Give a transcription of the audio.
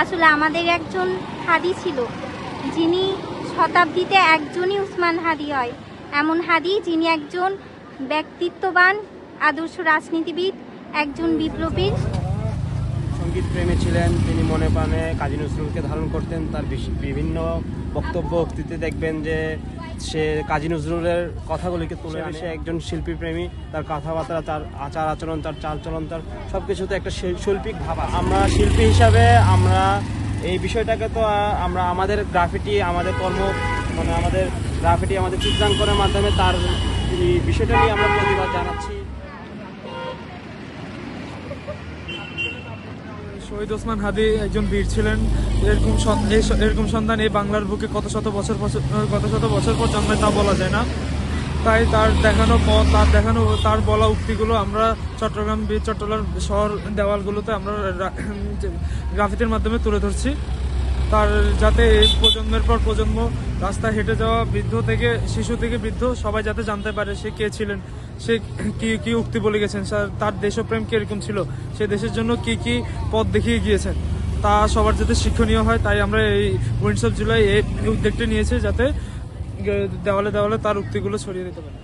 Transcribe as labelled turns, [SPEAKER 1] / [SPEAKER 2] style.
[SPEAKER 1] আসলে আমাদের একজন হাদি ছিল, যিনি শতাব্দীতে একজনই উসমান হাদি হয়, এমন হাদি যিনি একজন ব্যক্তিত্ববান আদর্শ রাজনীতিবিদ, একজন বিপ্লবী।
[SPEAKER 2] সঙ্গীত প্রেমী ছিলেন তিনি, মনে প্রাণে কাজী নজরুলকে ধারণ করতেন। তার বিভিন্ন বক্তব্য উক্তিতে দেখবেন যে সে কাজী নজরুলের কথাগুলিকে তুলে আনে। সে একজন শিল্পী প্রেমী, তার কথাবার্তা, তার আচার আচরণ, তার চালচলন, তার সব কিছুতে একটা শৈল্পিক ভাব আছে। আমরা শিল্পী হিসাবে আমরা এই বিষয়টাকে তো আমরা আমাদের গ্রাফিটি, আমাদের কর্ম, মানে আমাদের গ্রাফিটি, আমাদের চিত্রাঙ্কনের মাধ্যমে তার এই বিষয়টা নিয়ে আমরা প্রতিবাদ জানাচ্ছি।
[SPEAKER 3] শহীদ ওসমান হাদি একজন বীর ছিলেন। এরকম সন্তান এই বাংলার বুকে কত শত বছর পর জন্মে তা বলা যায় না। তাই তার দেখানো পথ, তার বলা উক্তিগুলো আমরা চট্টগ্রাম শহর দেওয়ালগুলোতে আমরা গ্রাফিতির মাধ্যমে তুলে ধরছি। তার যাতে এই প্রজন্মের পর প্রজন্ম রাস্তায় হেঁটে যাওয়া শিশু থেকে বৃদ্ধ সবাই যাতে জানতে পারে সে কে ছিলেন, সে কি উক্তি বলে গেছেন, তার দেশপ্রেম কিরকম ছিল, সে দেশের জন্য কি পথ দেখিয়ে গিয়েছেন, তা সবার যাতে শিক্ষণীয় হয়। তাই আমরা এই উইন্ডস অফ জুলাই এই উদ্যোগটি নিয়েছি, যাতে দেওয়ালে দেওয়ালে তার উক্তিগুলো ছড়িয়ে দিতে পারে।